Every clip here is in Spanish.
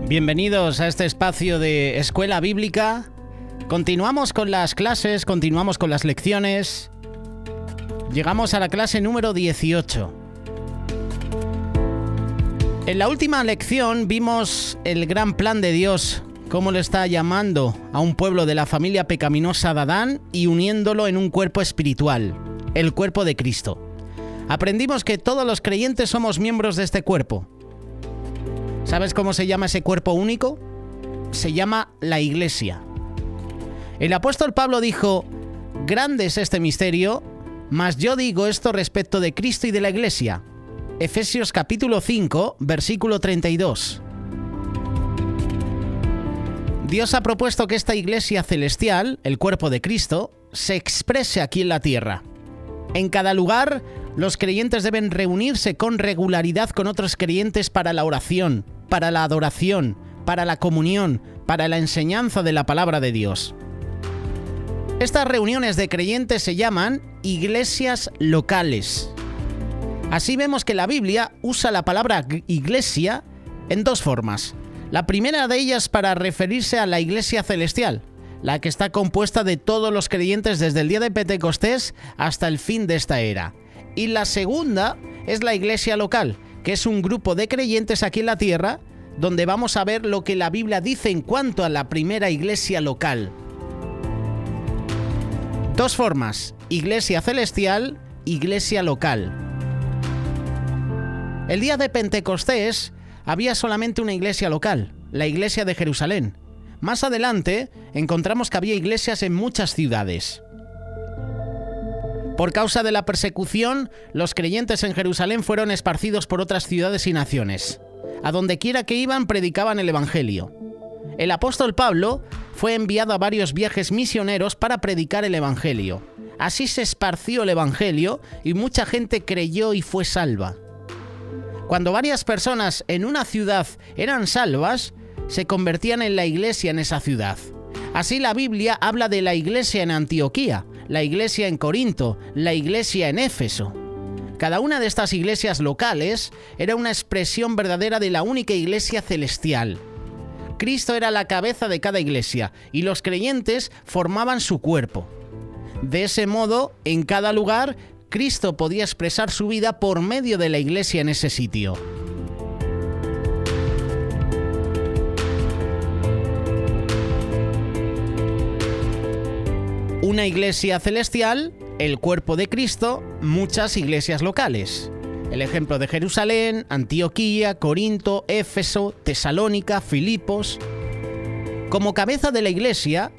Bienvenidos a este espacio de Escuela Bíblica. Continuamos con las clases, continuamos con las lecciones. Llegamos a la clase número 18. En la última lección vimos el gran plan de Dios, cómo le está llamando a un pueblo de la familia pecaminosa de Adán y uniéndolo en un cuerpo espiritual, el cuerpo de Cristo. Aprendimos que todos los creyentes somos miembros de este cuerpo. ¿Sabes cómo se llama ese cuerpo único? Se llama la Iglesia. El apóstol Pablo dijo: grande es este misterio, mas yo digo esto respecto de Cristo y de la Iglesia. Efesios capítulo 5, versículo 32. Dios ha propuesto que esta Iglesia celestial, el cuerpo de Cristo, se exprese aquí en la tierra. En cada lugar, los creyentes deben reunirse con regularidad con otros creyentes para la oración, para la adoración, para la comunión, para la enseñanza de la palabra de Dios. Estas reuniones de creyentes se llaman iglesias locales. Así vemos que la Biblia usa la palabra iglesia en dos formas. La primera de ellas para referirse a la iglesia celestial, la que está compuesta de todos los creyentes desde el día de Pentecostés hasta el fin de esta era. Y la segunda es la iglesia local, que es un grupo de creyentes aquí en la tierra, donde vamos a ver lo que la Biblia dice en cuanto a la primera iglesia local. Dos formas: iglesia celestial, iglesia local. El día de Pentecostés había solamente una iglesia local, la iglesia de Jerusalén. Más adelante encontramos que había iglesias en muchas ciudades. Por causa de la persecución, los creyentes en Jerusalén fueron esparcidos por otras ciudades y naciones. A donde quiera que iban, predicaban el Evangelio. El apóstol Pablo fue enviado a varios viajes misioneros para predicar el Evangelio. Así se esparció el Evangelio y mucha gente creyó y fue salva. Cuando varias personas en una ciudad eran salvas, se convertían en la iglesia en esa ciudad. Así la Biblia habla de la iglesia en Antioquía, la iglesia en Corinto, la iglesia en Éfeso. Cada una de estas iglesias locales era una expresión verdadera de la única iglesia celestial. Cristo era la cabeza de cada iglesia y los creyentes formaban su cuerpo. De ese modo, en cada lugar, Cristo podía expresar su vida por medio de la iglesia en ese sitio. Una iglesia celestial, el cuerpo de Cristo, muchas iglesias locales. El ejemplo de Jerusalén, Antioquía, Corinto, Éfeso, Tesalónica, Filipos. Como cabeza de la iglesia,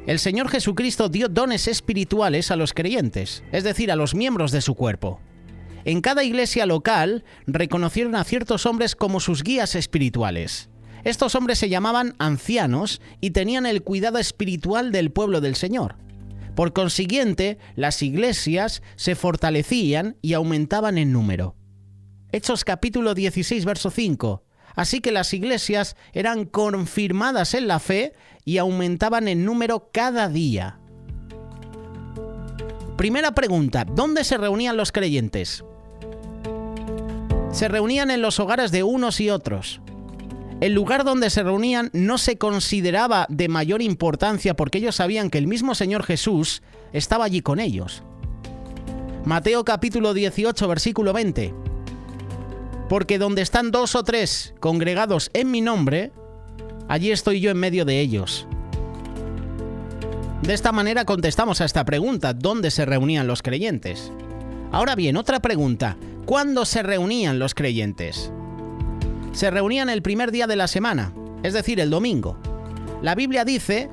el Señor Jesucristo dio dones espirituales a los creyentes, es decir, a los miembros de su cuerpo. En cada iglesia local reconocieron a ciertos hombres como sus guías espirituales. Estos hombres se llamaban ancianos y tenían el cuidado espiritual del pueblo del Señor. Por consiguiente, las iglesias se fortalecían y aumentaban en número. Hechos capítulo 16, verso 5. Así que las iglesias eran confirmadas en la fe y aumentaban en número cada día. Primera pregunta: ¿dónde se reunían los creyentes? Se reunían en los hogares de unos y otros. El lugar donde se reunían no se consideraba de mayor importancia porque ellos sabían que el mismo Señor Jesús estaba allí con ellos. Mateo capítulo 18, versículo 20. Porque donde están 2 o 3 congregados en mi nombre, allí estoy yo en medio de ellos. De esta manera contestamos a esta pregunta: ¿dónde se reunían los creyentes? Ahora bien, otra pregunta: ¿cuándo se reunían los creyentes? Se reunían el primer día de la semana, es decir, el domingo. La Biblia dice: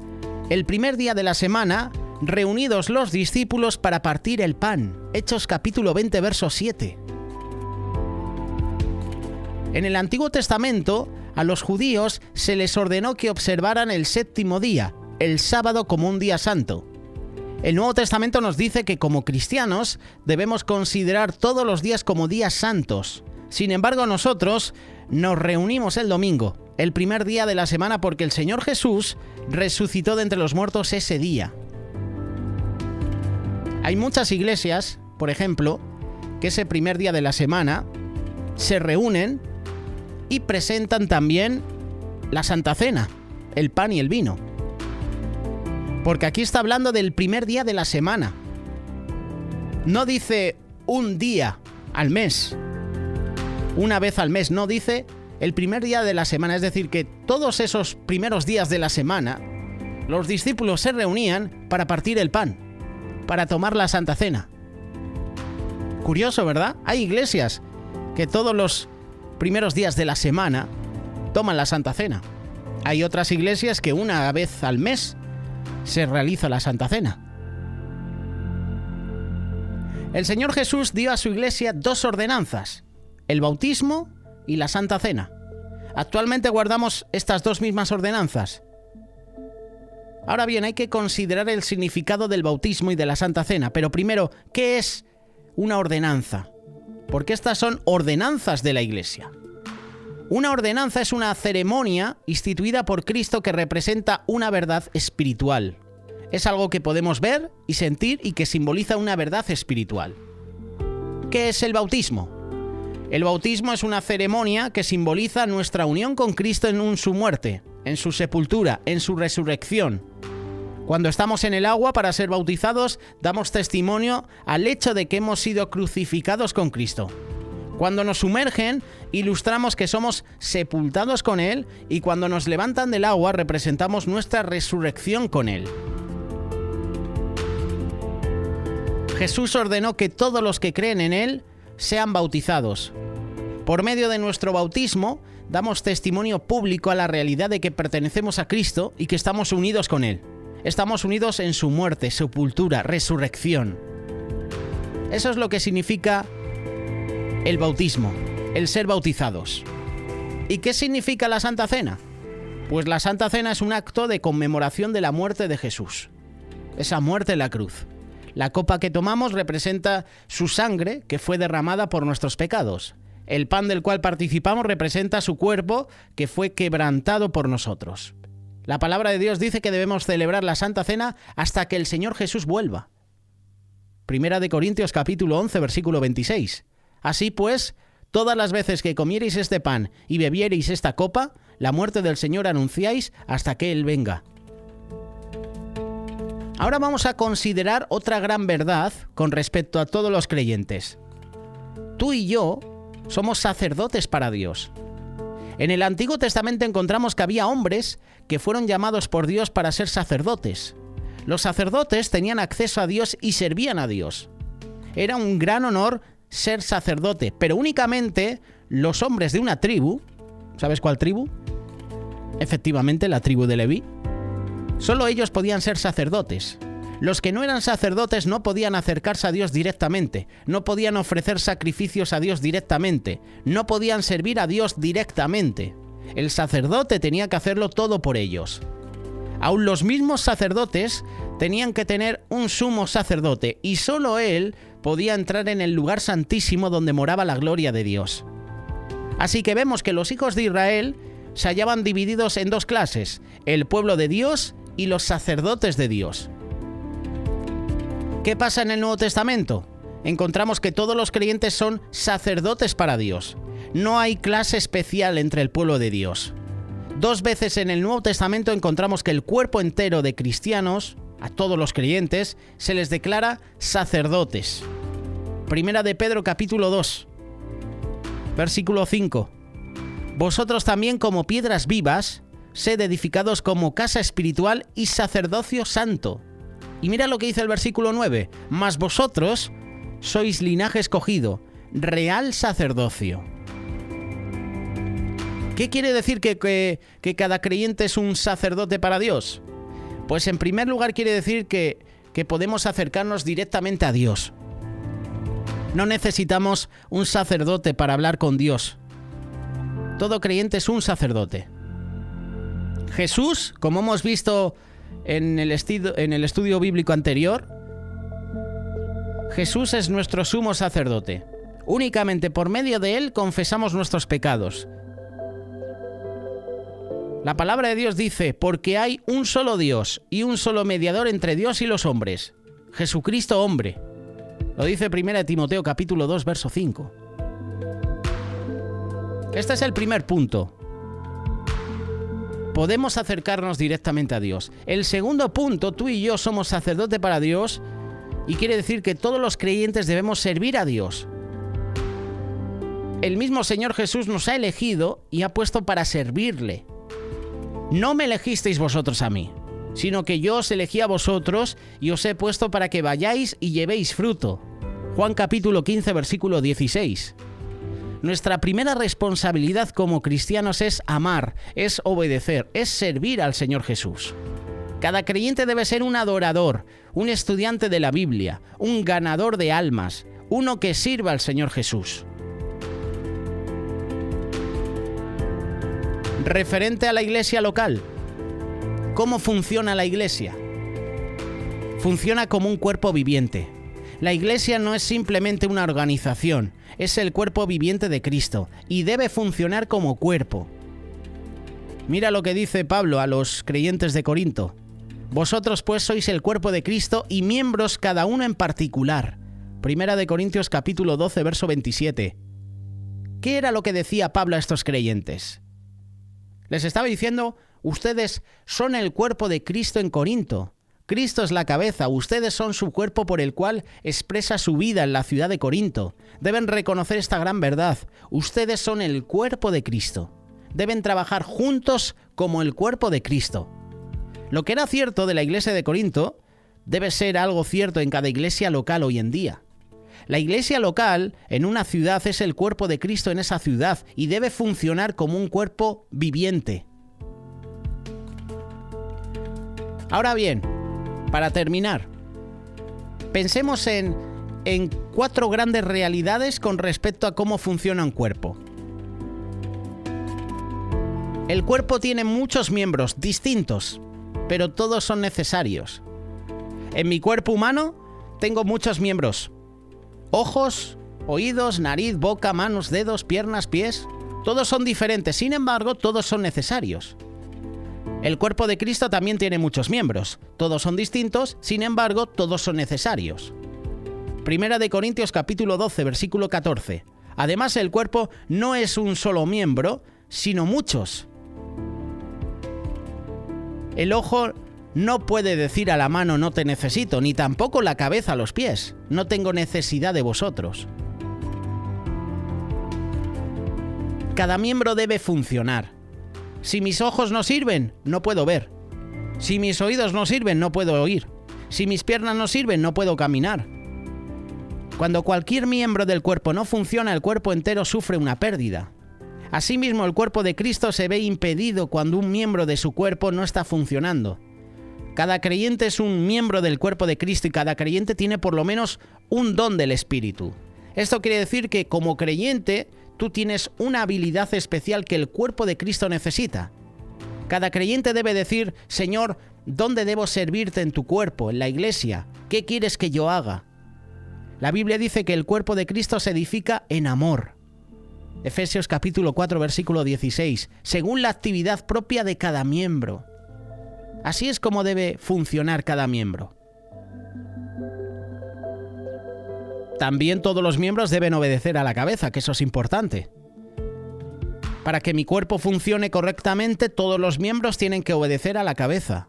el primer día de la semana, reunidos los discípulos para partir el pan. Hechos capítulo 20, verso 7. En el Antiguo Testamento, a los judíos se les ordenó que observaran el séptimo día, el sábado, como un día santo. El Nuevo Testamento nos dice que como cristianos debemos considerar todos los días como días santos. Sin embargo, nosotros nos reunimos el domingo, el primer día de la semana, porque el Señor Jesús resucitó de entre los muertos ese día. Hay muchas iglesias, por ejemplo, que ese primer día de la semana se reúnen y presentan también la Santa Cena, el pan y el vino. Porque aquí está hablando del primer día de la semana. No dice un día al mes, una vez al mes, no, dice el primer día de la semana. Es decir, que todos esos primeros días de la semana, los discípulos se reunían para partir el pan, para tomar la Santa Cena. Curioso, ¿verdad? Hay iglesias que todos los primeros días de la semana toman la Santa Cena. Hay otras iglesias que una vez al mes se realiza la Santa Cena. El Señor Jesús dio a su iglesia 2 ordenanzas, el bautismo y la Santa Cena. Actualmente guardamos estas 2 mismas ordenanzas. Ahora bien, hay que considerar el significado del bautismo y de la Santa Cena, pero primero, ¿qué es una ordenanza? Porque estas son ordenanzas de la iglesia. Una ordenanza es una ceremonia instituida por Cristo que representa una verdad espiritual. Es algo que podemos ver y sentir y que simboliza una verdad espiritual. ¿Qué es el bautismo? El bautismo es una ceremonia que simboliza nuestra unión con Cristo en su muerte, en su sepultura, en su resurrección. Cuando estamos en el agua para ser bautizados, damos testimonio al hecho de que hemos sido crucificados con Cristo. Cuando nos sumergen, ilustramos que somos sepultados con Él, y cuando nos levantan del agua, representamos nuestra resurrección con Él. Jesús ordenó que todos los que creen en Él sean bautizados. Por medio de nuestro bautismo, damos testimonio público a la realidad de que pertenecemos a Cristo y que estamos unidos con Él. Estamos unidos en su muerte, sepultura, resurrección. Eso es lo que significa el bautismo, el ser bautizados. ¿Y qué significa la Santa Cena? Pues la Santa Cena es un acto de conmemoración de la muerte de Jesús. Esa muerte en la cruz. La copa que tomamos representa su sangre que fue derramada por nuestros pecados. El pan del cual participamos representa su cuerpo que fue quebrantado por nosotros. La palabra de Dios dice que debemos celebrar la Santa Cena hasta que el Señor Jesús vuelva. Primera de Corintios capítulo 11, versículo 26. Así pues, todas las veces que comiereis este pan y bebiereis esta copa, la muerte del Señor anunciáis hasta que Él venga. Ahora vamos a considerar otra gran verdad con respecto a todos los creyentes. Tú y yo somos sacerdotes para Dios. En el Antiguo Testamento encontramos que había hombres que fueron llamados por Dios para ser sacerdotes. Los sacerdotes tenían acceso a Dios y servían a Dios. Era un gran honor ser sacerdote, pero únicamente los hombres de una tribu, ¿sabes cuál tribu? Efectivamente, la tribu de Leví. Solo ellos podían ser sacerdotes. Los que no eran sacerdotes no podían acercarse a Dios directamente, no podían ofrecer sacrificios a Dios directamente, no podían servir a Dios directamente. El sacerdote tenía que hacerlo todo por ellos. Aún los mismos sacerdotes tenían que tener un sumo sacerdote y solo él podía entrar en el lugar santísimo donde moraba la gloria de Dios. Así que vemos que los hijos de Israel se hallaban divididos en 2 clases, el pueblo de Dios y los sacerdotes de Dios. ¿Qué pasa en el Nuevo Testamento? Encontramos que todos los creyentes son sacerdotes para Dios. No hay clase especial entre el pueblo de Dios. 2 veces en el Nuevo Testamento encontramos que el cuerpo entero de cristianos, a todos los creyentes, se les declara sacerdotes. Primera de Pedro capítulo 2, versículo 5. Vosotros también como piedras vivas, sed edificados como casa espiritual y sacerdocio santo. Y mira lo que dice el versículo 9. Mas vosotros sois linaje escogido, real sacerdocio. ¿Qué quiere decir que cada creyente es un sacerdote para Dios? Pues en primer lugar quiere decir que podemos acercarnos directamente a Dios. No necesitamos un sacerdote para hablar con Dios. Todo creyente es un sacerdote. Jesús, como hemos visto en el estudio bíblico anterior, Jesús es nuestro sumo sacerdote. Únicamente por medio de Él confesamos nuestros pecados. La palabra de Dios dice, porque hay un solo Dios y un solo mediador entre Dios y los hombres, Jesucristo hombre. Lo dice 1 Timoteo capítulo 2, verso 5. Este es el primer punto. podemos acercarnos directamente a Dios. El segundo punto, tú y yo somos sacerdote para Dios, y quiere decir que todos los creyentes debemos servir a Dios. El mismo Señor Jesús nos ha elegido y ha puesto para servirle. No me elegisteis vosotros a mí, sino que yo os elegí a vosotros y os he puesto para que vayáis y llevéis fruto. Juan capítulo 15, versículo 16. Nuestra primera responsabilidad como cristianos es amar, es obedecer, es servir al Señor Jesús. Cada creyente debe ser un adorador, un estudiante de la Biblia, un ganador de almas, uno que sirva al Señor Jesús. Referente a la iglesia local, ¿cómo funciona la iglesia? Funciona como un cuerpo viviente. La iglesia no es simplemente una organización, es el cuerpo viviente de Cristo y debe funcionar como cuerpo. Mira lo que dice Pablo a los creyentes de Corinto. Vosotros pues sois el cuerpo de Cristo y miembros cada uno en particular. Primera de Corintios capítulo 12, verso 27. ¿Qué era lo que decía Pablo a estos creyentes? Les estaba diciendo, ustedes son el cuerpo de Cristo en Corinto. Cristo es la cabeza, ustedes son su cuerpo por el cual expresa su vida en la ciudad de Corinto. Deben reconocer esta gran verdad. Ustedes son el cuerpo de Cristo. Deben trabajar juntos como el cuerpo de Cristo. Lo que era cierto de la iglesia de Corinto debe ser algo cierto en cada iglesia local hoy en día. La iglesia local en una ciudad es el cuerpo de Cristo en esa ciudad y debe funcionar como un cuerpo viviente. Ahora bien, para terminar, pensemos en 4 grandes realidades con respecto a cómo funciona un cuerpo. El cuerpo tiene muchos miembros distintos, pero todos son necesarios. En mi cuerpo humano tengo muchos miembros. Ojos, oídos, nariz, boca, manos, dedos, piernas, pies. Todos son diferentes, sin embargo, todos son necesarios. El cuerpo de Cristo también tiene muchos miembros. Todos son distintos, sin embargo, todos son necesarios. Primera de Corintios capítulo 12, versículo 14. Además, el cuerpo no es un solo miembro, sino muchos. El ojo no puede decir a la mano no te necesito, ni tampoco la cabeza a los pies. No tengo necesidad de vosotros. Cada miembro debe funcionar. Si mis ojos no sirven, no puedo ver. Si mis oídos no sirven, no puedo oír. Si mis piernas no sirven, no puedo caminar. Cuando cualquier miembro del cuerpo no funciona, el cuerpo entero sufre una pérdida. Asimismo, el cuerpo de Cristo se ve impedido cuando un miembro de su cuerpo no está funcionando. Cada creyente es un miembro del cuerpo de Cristo y cada creyente tiene por lo menos un don del Espíritu. Esto quiere decir que como creyente tú tienes una habilidad especial que el cuerpo de Cristo necesita. Cada creyente debe decir, Señor, ¿dónde debo servirte en tu cuerpo, en la iglesia? ¿Qué quieres que yo haga? La Biblia dice que el cuerpo de Cristo se edifica en amor. Efesios capítulo 4, versículo 16, según la actividad propia de cada miembro. Así es como debe funcionar cada miembro. También todos los miembros deben obedecer a la cabeza, que eso es importante. Para que mi cuerpo funcione correctamente, todos los miembros tienen que obedecer a la cabeza.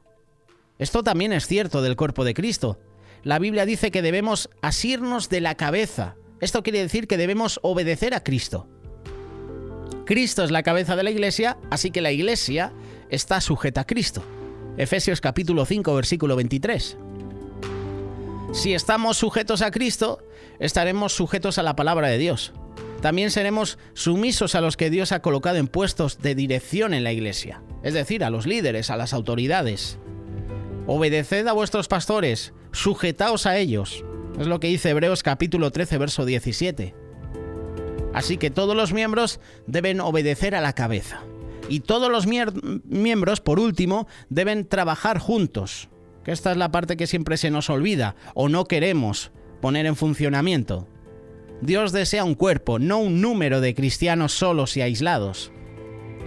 Esto también es cierto del cuerpo de Cristo. La Biblia dice que debemos asirnos de la cabeza. Esto quiere decir que debemos obedecer a Cristo. Cristo es la cabeza de la iglesia, así que la iglesia está sujeta a Cristo. Efesios capítulo 5, versículo 23. Si estamos sujetos a Cristo, estaremos sujetos a la palabra de Dios. También seremos sumisos a los que Dios ha colocado en puestos de dirección en la iglesia, es decir, a los líderes, a las autoridades. Obedeced a vuestros pastores, sujetaos a ellos. Es lo que dice Hebreos capítulo 13, verso 17. Así que todos los miembros deben obedecer a la cabeza. Y todos los miembros, por último, deben trabajar juntos. Que esta es la parte que siempre se nos olvida o no queremos poner en funcionamiento. Dios desea un cuerpo, no un número de cristianos solos y aislados.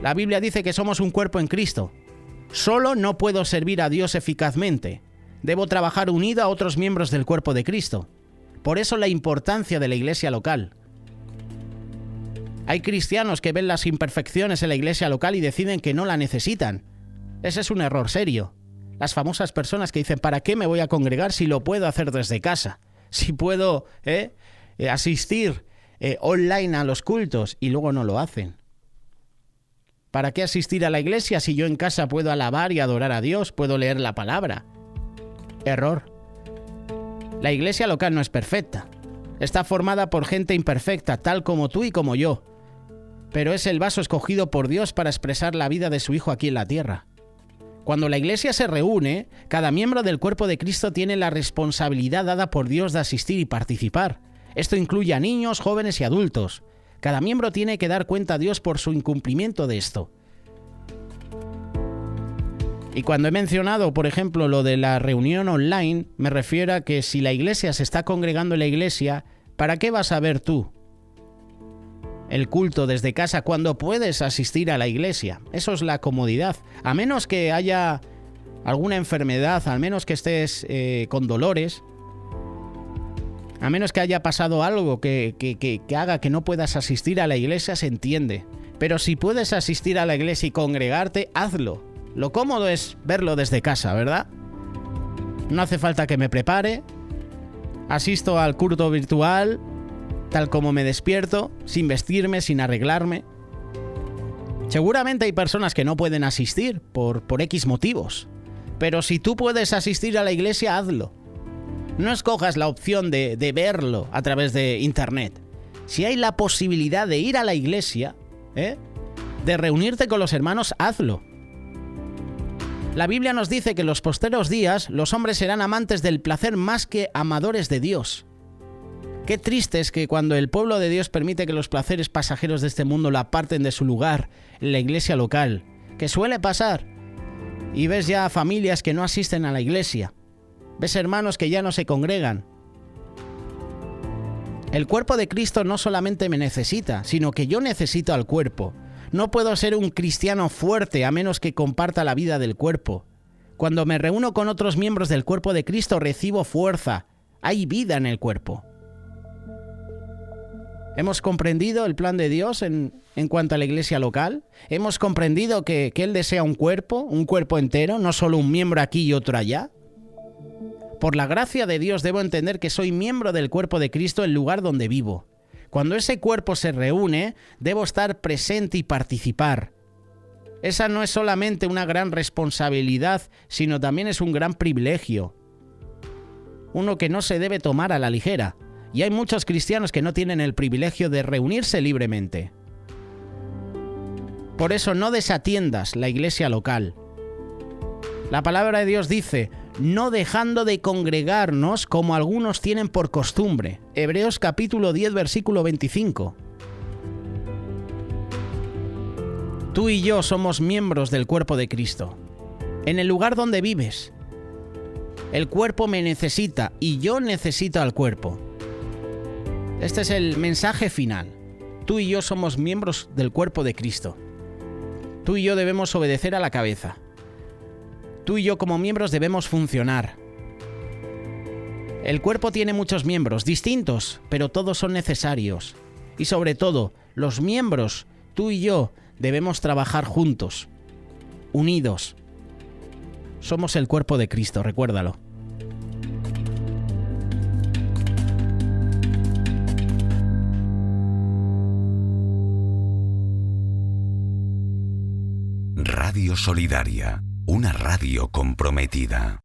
La Biblia dice que somos un cuerpo en Cristo. Solo no puedo servir a Dios eficazmente. Debo trabajar unido a otros miembros del cuerpo de Cristo. Por eso la importancia de la iglesia local. Hay cristianos que ven las imperfecciones en la iglesia local y deciden que no la necesitan. Ese es un error serio. Las famosas personas que dicen, ¿para qué me voy a congregar si lo puedo hacer desde casa? Si puedo asistir online a los cultos, y luego no lo hacen. ¿Para qué asistir a la iglesia si yo en casa puedo alabar y adorar a Dios, puedo leer la palabra? Error. La iglesia local no es perfecta. Está formada por gente imperfecta, tal como tú y como yo. Pero es el vaso escogido por Dios para expresar la vida de su Hijo aquí en la tierra. Cuando la iglesia se reúne, cada miembro del cuerpo de Cristo tiene la responsabilidad dada por Dios de asistir y participar. Esto incluye a niños, jóvenes y adultos. Cada miembro tiene que dar cuenta a Dios por su incumplimiento de esto. Y cuando he mencionado, por ejemplo, lo de la reunión online, me refiero a que si la iglesia se está congregando en la iglesia, ¿para qué vas a ver tú el culto desde casa cuando puedes asistir a la iglesia? Eso es la comodidad. A menos que haya alguna enfermedad, al menos que estés con dolores, a menos que haya pasado algo que haga que no puedas asistir a la iglesia, se entiende. Pero si puedes asistir a la iglesia y congregarte, hazlo. Lo cómodo es verlo desde casa, ¿verdad? No hace falta que me prepare. Asisto al culto virtual tal como me despierto, sin vestirme, sin arreglarme. Seguramente hay personas que no pueden asistir por X motivos. Pero si tú puedes asistir a la iglesia, hazlo. No escojas la opción de verlo a través de internet. Si hay la posibilidad de ir a la iglesia, de reunirte con los hermanos, hazlo. La Biblia nos dice que en los posteros días los hombres serán amantes del placer más que amadores de Dios. Qué triste es que cuando el pueblo de Dios permite que los placeres pasajeros de este mundo lo aparten de su lugar en la iglesia local, que suele pasar, y ves ya familias que no asisten a la iglesia, ves hermanos que ya no se congregan. El cuerpo de Cristo no solamente me necesita, sino que yo necesito al cuerpo. No puedo ser un cristiano fuerte a menos que comparta la vida del cuerpo. Cuando me reúno con otros miembros del cuerpo de Cristo recibo fuerza, hay vida en el cuerpo. ¿Hemos comprendido el plan de Dios en cuanto a la iglesia local? ¿Hemos comprendido que Él desea un cuerpo entero, no solo un miembro aquí y otro allá? Por la gracia de Dios debo entender que soy miembro del cuerpo de Cristo en el lugar donde vivo. Cuando ese cuerpo se reúne, debo estar presente y participar. Esa no es solamente una gran responsabilidad, sino también es un gran privilegio. Uno que no se debe tomar a la ligera. Y hay muchos cristianos que no tienen el privilegio de reunirse libremente. Por eso no desatiendas la iglesia local. La palabra de Dios dice, no dejando de congregarnos como algunos tienen por costumbre. Hebreos capítulo 10, versículo 25. Tú y yo somos miembros del cuerpo de Cristo. En el lugar donde vives, el cuerpo me necesita y yo necesito al cuerpo. Este es el mensaje final. Tú y yo somos miembros del cuerpo de Cristo. Tú y yo debemos obedecer a la cabeza. Tú y yo como miembros debemos funcionar. El cuerpo tiene muchos miembros, distintos, pero todos son necesarios. Y sobre todo, los miembros, tú y yo, debemos trabajar juntos, unidos. Somos el cuerpo de Cristo, recuérdalo. Radio Solidaria, una radio comprometida.